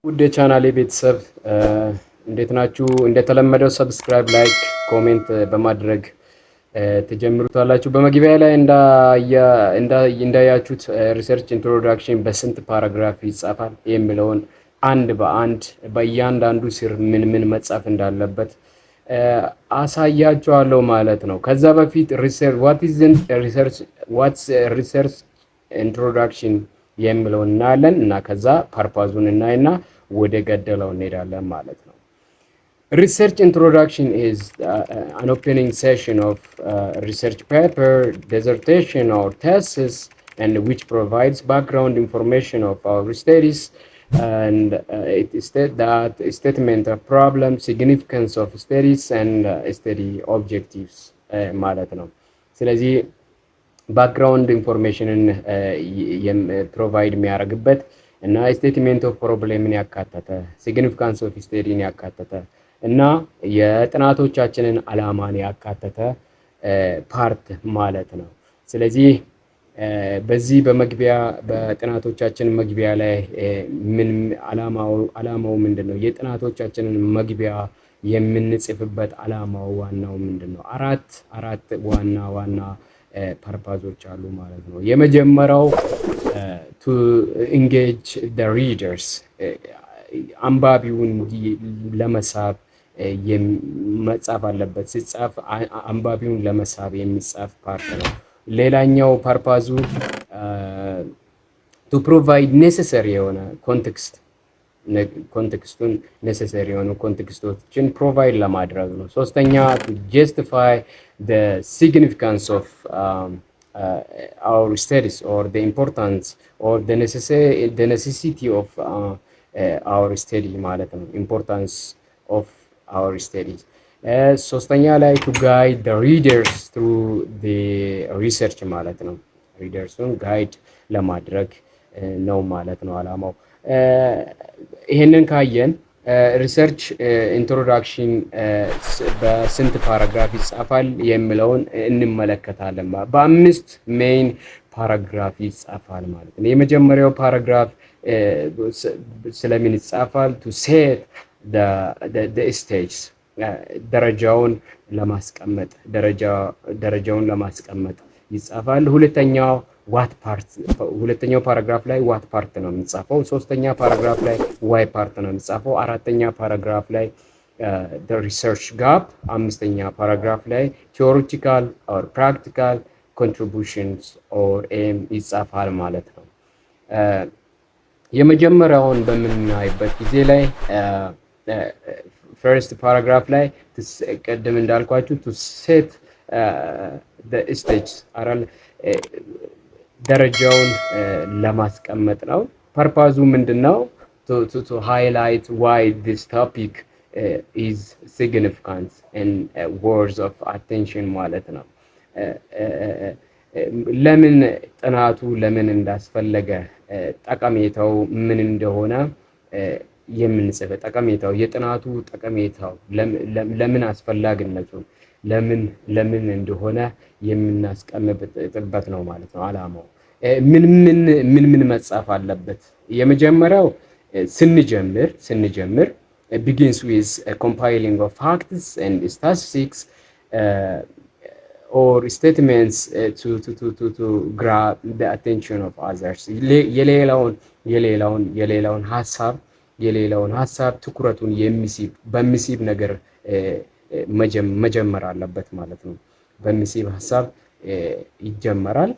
ውድ የቻናሌ ቤተሰብ እንዴት ናችሁ? እንደተለመደው ሰብስክራይብ፣ ላይክ፣ ኮሜንት በማድረግ ትጀምሩታላችሁ። በመግቢያ ላይ እንዳያችሁት ሪሰርች ኢንትሮዳክሽን በስንት ፓራግራፍ ይጻፋል የሚለውን አንድ በአንድ በእያንዳንዱ ስር ምን ምን መጻፍ እንዳለበት አሳያችኋለሁ ማለት ነው። ከዛ በፊት ሪሰርች ኢንትሮዳክሽን የሚለውን እናያለን እና ከዛ ፐርፓዙን እናይና ወደ ገደለው እንሄዳለን ማለት ነው። Research introduction is an opening session of research paper, dissertation or thesis, and which provides background information of our studies and it states that statement of problem, significance of studies and study objectives ማለት ነው። ስለዚህ ባክግራውንድ ኢንፎርሜሽንን ፕሮቫይድ የሚያደርግበት እና ስቴትሜንት ኦፍ ፕሮብሌምን ያካተተ ሲግኒፊካንስ ኦፍ ስቴዲን ያካተተ እና የጥናቶቻችንን አላማን ያካተተ ፓርት ማለት ነው። ስለዚህ በዚህ በጥናቶቻችን መግቢያ ላይ ምን አላማው ምንድነው? የጥናቶቻችንን መግቢያ የምንጽፍበት አላማው ዋናው ምንድነው? አራት ዋና ፐርፓዞች አሉ ማለት ነው። የመጀመሪያው to engage the readers አንባቢውን ለመሳብ መጻፍ አለበት። ሲጻፍ አንባቢውን ለመሳብ የሚጻፍ ፓርት ነው። ሌላኛው ፐርፓዙ to provide necessary የሆነ ኮንቴክስቱን necessary የሆኑ ኮንቴክስቶችን ፕሮቫይድ ለማድረግ ነው። ሶስተኛ to justify the significance of our studies or the importance or the necessity of our study ማለት ነው። importance of our studies ሶስተኛ ላይ to guide the readers through the research ማለት ነው። ሪደርሱን ጋይድ ለማድረግ ነው ማለት ነው አላማው። ይሄንን ካየን ሪሰርች ኢንትሮዳክሽን በስንት ፓራግራፍ ይጻፋል የሚለውን እንመለከታለን። በአምስት ሜይን ፓራግራፍ ይጻፋል ማለት ነው። የመጀመሪያው ፓራግራፍ ስለምን ይጻፋል? to set the stage ደረጃውን ለማስቀመጥ ይጻፋል። ሁለተኛው ፓራግራፍ ላይ ዋት ፓርት ነው የሚጻፈው። ሶስተኛ ፓራግራፍ ላይ ዋይ ፓርት ነው የሚጻፈው። አራተኛ ፓራግራፍ ላይ the research gap፣ አምስተኛ ፓራግራፍ ላይ theoretical or practical contributions or aim ይጻፋል ማለት ነው። የመጀመሪያውን በምናይበት ጊዜ ላይ ፈርስት ፓራግራፍ ላይ ቀደም እንዳልኳችሁ to set the stage ደረጃውን ለማስቀመጥ ነው። ፐርፓዙ ምንድነው? to highlight why this topic is significant and words of attention ማለት ነው። ለምን ጥናቱ ለምን እንዳስፈለገ ጠቀሜታው ምን እንደሆነ የምንጽፈ ጠቀሜታው የጥናቱ ጠቀሜታው ለምን አስፈላጊነቱ ለምን እንደሆነ የምናስቀምጥበት ነው ማለት ነው አላማው። ምን መጻፍ አለበት? የመጀመሪያው ስንጀምር begins with a compiling of facts and statistics or statements to grab the attention of others የሌላውን ሐሳብ ትኩረቱን በሚስብ ነገር መጀመር አለበት ማለት ነው። በሚስብ ሐሳብ ይጀመራል።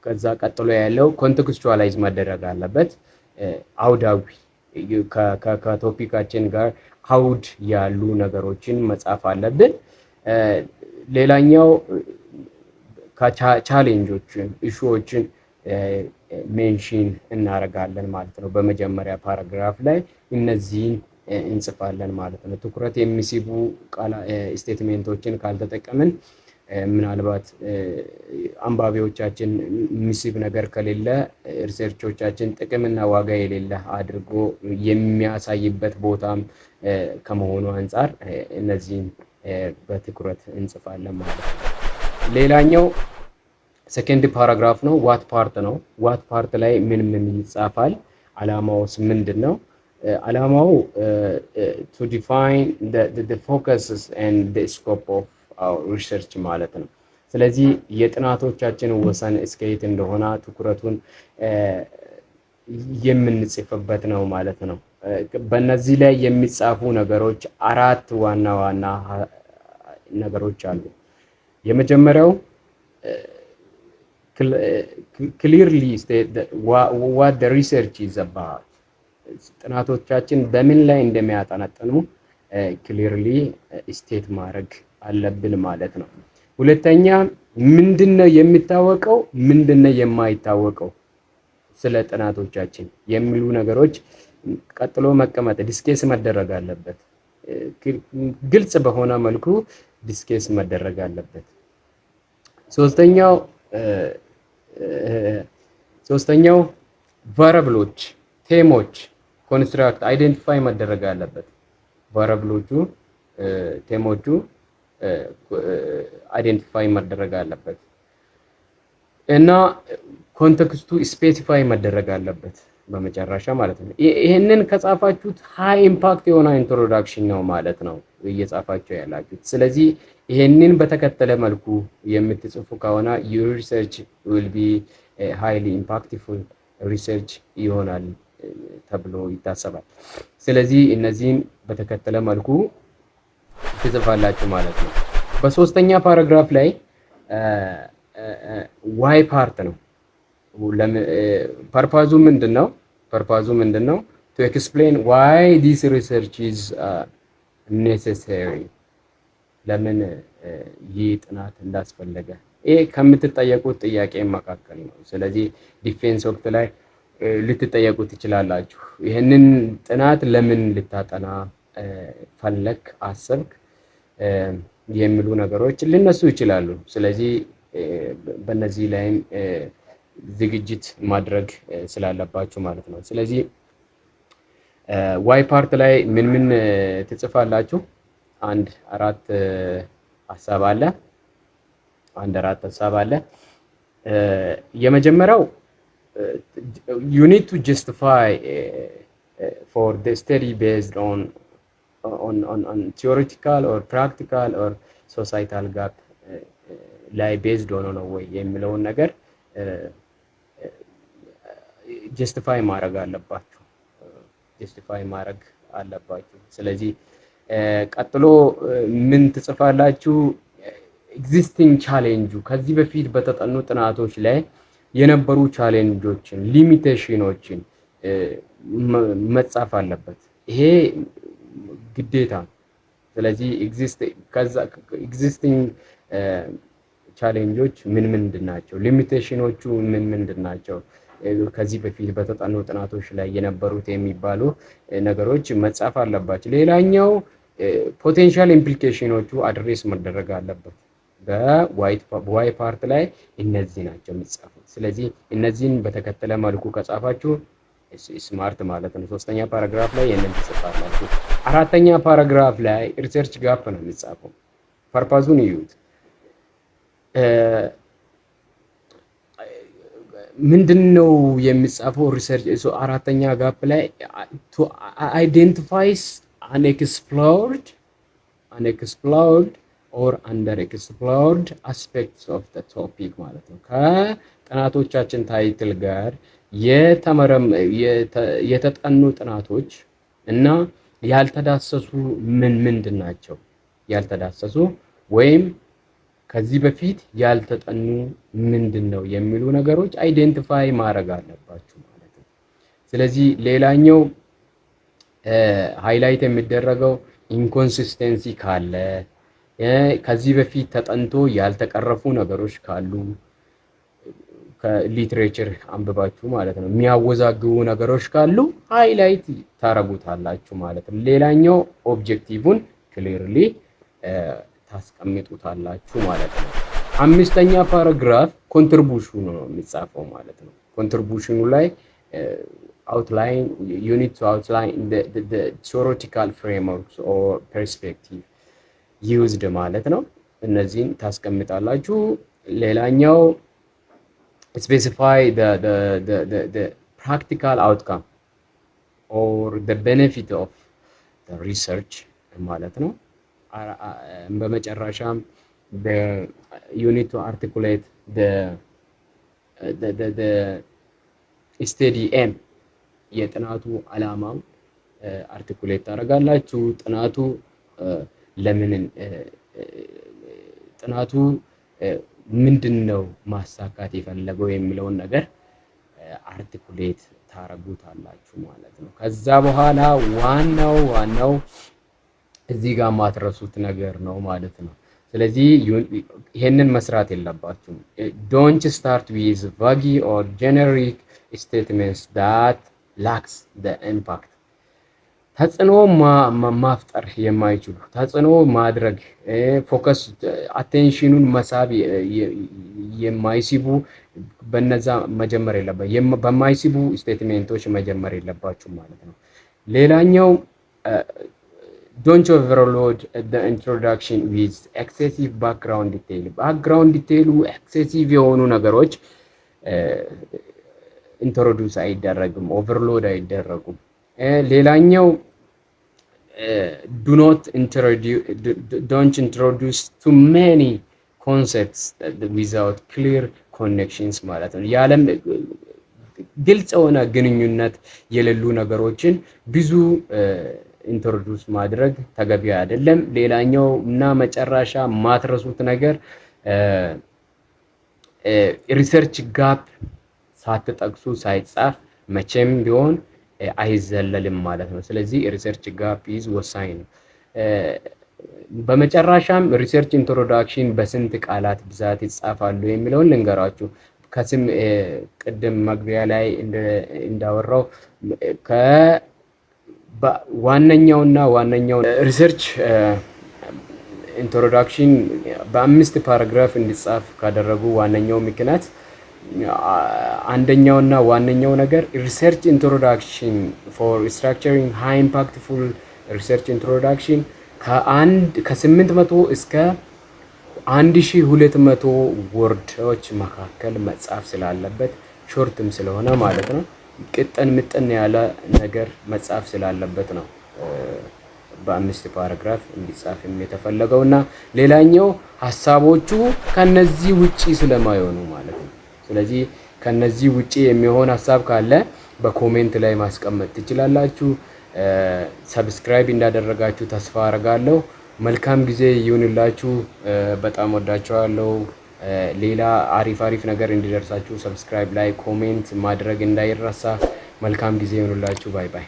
ከዛ ቀጥሎ ያለው ኮንቴክስቹዋላይዝ መደረግ አለበት። አውዳዊ ከቶፒካችን ጋር አውድ ያሉ ነገሮችን መጻፍ አለብን። ሌላኛው ቻሌንጆችን ኢሹዎችን ሜንሽን እናደርጋለን ማለት ነው። በመጀመሪያ ፓራግራፍ ላይ እነዚህን እንጽፋለን ማለት ነው። ትኩረት የሚስቡ ስቴትሜንቶችን ካልተጠቀምን ምናልባት አንባቢዎቻችን የሚስብ ነገር ከሌለ ሪሰርቾቻችን ጥቅምና ዋጋ የሌለ አድርጎ የሚያሳይበት ቦታም ከመሆኑ አንፃር እነዚህን በትኩረት እንጽፋለን ማለት ነው። ሌላኛው ሰከንድ ፓራግራፍ ነው። ዋት ፓርት ነው። ዋት ፓርት ላይ ምን ይጻፋል? ዓላማውስ ምንድን ነው? ዓላማው to define the focuses and the scope of our research ማለት ነው። ስለዚህ የጥናቶቻችን ወሰን እስከየት እንደሆነ ትኩረቱን የምንጽፍበት ነው ማለት ነው። በእነዚህ ላይ የሚጻፉ ነገሮች አራት ዋና ዋና ነገሮች አሉ። የመጀመሪያው clearly state what the research is about ጥናቶቻችን በምን ላይ እንደሚያጠነጥኑ ክሊርሊ ስቴት ማድረግ አለብን ማለት ነው። ሁለተኛ ምንድነው የሚታወቀው፣ ምንድነው የማይታወቀው ስለ ጥናቶቻችን የሚሉ ነገሮች ቀጥሎ መቀመጥ ዲስኬስ መደረግ አለበት። ግልጽ በሆነ መልኩ ዲስኬስ መደረግ አለበት። ሶስተኛው ቫሪያብሎች፣ ቴሞች ኮንስትራክት አይደንቲፋይ መደረግ አለበት። ቫሪያብሎቹ፣ ቴሞቹ አይደንቲፋይ መደረግ አለበት እና ኮንቴክስቱ ስፔሲፋይ መደረግ አለበት በመጨረሻ ማለት ነው። ይሄንን ከጻፋችሁት ሃይ ኢምፓክት የሆነ ኢንትሮዳክሽን ነው ማለት ነው እየጻፋችሁ ያላችሁት። ስለዚህ ይሄንን በተከተለ መልኩ የምትጽፉ ከሆነ your research will be highly impactful research ይሆናል ተብሎ ይታሰባል። ስለዚህ እነዚህን በተከተለ መልኩ ትጽፋላችሁ ማለት ነው። በሶስተኛ ፓራግራፍ ላይ ዋይ ፓርት ነው። ፐርፓዙ ምንድነው? to explain why this research is necessary ለምን ይህ ጥናት እንዳስፈለገ ይሄ ከምትጠየቁት ጥያቄ መካከል ነው። ስለዚህ ዲፌንስ ወቅት ላይ ልትጠየቁ ትችላላችሁ። ይሄንን ጥናት ለምን ልታጠና ፈለክ፣ አሰብክ የሚሉ ነገሮች ሊነሱ ይችላሉ። ስለዚህ በእነዚህ ላይም ዝግጅት ማድረግ ስላለባችሁ ማለት ነው። ስለዚህ ዋይ ፓርት ላይ ምን ምን ትጽፋላችሁ? አንድ አራት ሀሳብ አለ። የመጀመሪያው you need to justify for the study based on theoretical or practical or societal gap ላይ ቤዝድ ሆኖ ነው ወይ የሚለውን ነገር ጀስቲፋይ ማድረግ አለባችሁ። ስለዚህ ቀጥሎ ምን ትጽፋላችሁ? ኤግዚስቲንግ ቻሌንጁ ከዚህ በፊት በተጠኑ ጥናቶች ላይ የነበሩ ቻሌንጆችን፣ ሊሚቴሽኖችን መጻፍ አለበት። ይሄ ግዴታ ነው። ስለዚህ ኤግዚስቲንግ ቻሌንጆች ምንድን ናቸው? ሊሚቴሽኖቹ ምንድን ናቸው? ከዚህ በፊት በተጠኑ ጥናቶች ላይ የነበሩት የሚባሉ ነገሮች መጻፍ አለባቸው። ሌላኛው ፖቴንሻል ኢምፕሊኬሽኖቹ አድሬስ መደረግ አለበት። በዋይ ፓርት ላይ እነዚህ ናቸው የሚጻፉት። ስለዚህ እነዚህን በተከተለ መልኩ ከጻፋችሁ ስማርት ማለት ነው። ሶስተኛ ፓራግራፍ ላይ ይሄንን ትጽፋላችሁ። አራተኛ ፓራግራፍ ላይ ሪሰርች ጋፕ ነው የሚጻፈው። ፐርፓዙን ይዩት። ምንድነው የሚጻፈው? ሪሰርች አራተኛ ጋፕ ላይ to identifies unexplored or underexplored aspects of the topic ማለት ነው። ከጥናቶቻችን ታይትል ጋር የተጠኑ ጥናቶች እና ያልተዳሰሱ ምንድን ናቸው? ያልተዳሰሱ ወይም ከዚህ በፊት ያልተጠኑ ምንድነው የሚሉ ነገሮች አይደንቲፋይ ማድረግ አለባችሁ ማለት ነው። ስለዚህ ሌላኛው ሃይላይት የሚደረገው ኢንኮንሲስተንሲ ካለ፣ ከዚህ በፊት ተጠንቶ ያልተቀረፉ ነገሮች ካሉ ከሊትሬቸር አንብባችሁ ማለት ነው የሚያወዛግቡ ነገሮች ካሉ ሃይላይት ታረጉታላችሁ ማለት ነው። ሌላኛው ኦብጀክቲቭን ክሊርሊ ታስቀምጡታላችሁ ማለት ነው። አምስተኛ ፓራግራፍ ኮንትሪቢዩሽኑ ነው የሚጻፈው ማለት ነው። ኮንትሪቢዩሽኑ ላይ outline you need to outline the theoretical frameworks or perspective used ማለት ነው። እነዚህን ታስቀምጣላችሁ። ሌላኛው specify the practical outcome or the benefit of the research ማለት ነው። በመጨረሻም you need to articulate the study aim የጥናቱ ዓላማው አርቲኩሌት ታደርጋላችሁ። ጥናቱ ምንድነው ማሳካት የፈለገው የሚለውን ነገር አርቲኩሌት ታረጉታላችሁ ማለት ነው። ከዛ በኋላ ዋናው እዚህ ጋር ማትረሱት ነገር ነው ማለት ነው። ስለዚህ ይሄንን መስራት የለባችሁም። don't start with vague or generic statements that lacks the impact ተጽዕኖ ማፍጠር የማይችሉ ተጽዕኖ ማድረግ ፎከስ አቴንሽኑን መሳብ የማይስቡ በነዛ መጀመር የለባችሁም። በማይስቡ ስቴትሜንቶች መጀመር የለባችሁም ማለት ነው። ሌላኛው don't overload the introduction with excessive background detail background detail excessive የሆኑ ነገሮች ኢንትሮዱስ አይደረግም፣ ኦቨርሎድ አይደረጉም። ሌላኛው don't introduce too many concepts without clear connections ማለት ነው። ያለም ግልጽ የሆነ ግንኙነት የሌሉ ነገሮችን ብዙ ኢንትሮዱስ ማድረግ ተገቢ አይደለም። ሌላኛው እና መጨረሻ ማትረሱት ነገር ሪሰርች ጋፕ ሳትጠቅሱ ሳይጻፍ መቼም ቢሆን አይዘለልም ማለት ነው። ስለዚህ ሪሰርች ጋፕ ኢዝ ወሳኝ ነው። በመጨረሻም ሪሰርች ኢንትሮዳክሽን በስንት ቃላት ብዛት ይጻፋሉ የሚለውን ልንገራችሁ። ከስም ቅድም መግቢያ ላይ እንዳወራው ዋነኛው ሪሰርች ኢንትሮዳክሽን በ5 ፓራግራፍ እንዲጻፍ ካደረጉ ዋነኛው ምክንያት አንደኛውና ዋነኛው ነገር ሪሰርች ኢንትሮዳክሽን ፎር ስትራክቸሪንግ ሃይ ኢምፓክትፉል ሪሰርች ኢንትሮዳክሽን ከ800 እስከ 1200 ወርዶች መካከል መጻፍ ስላለበት ሾርትም ስለሆነ ማለት ነው። ምጥን ያለ ነገር መጻፍ ስላለበት ነው በ5 ፓራግራፍ እንዲጻፍ የተፈለገውና ሌላኛው ሐሳቦቹ ከነዚህ ውጪ ስለማይሆኑ ማለት ነው። ስለዚህ ከነዚህ ውጪ የሚሆን ሐሳብ ካለ በኮሜንት ላይ ማስቀመጥ ትችላላችሁ። ሰብስክራይብ እንዳደረጋችሁ ተስፋ አደርጋለሁ። መልካም ጊዜ ይሁንላችሁ። በጣም ወዳችኋለሁ። ሌላ አሪፍ ነገር እንዲደርሳችሁ ሰብስክራይብ ላይ ኮሜንት ማድረግ እንዳይረሳ። መልካም ጊዜ ይሁንላችሁ። ባይ ባይ።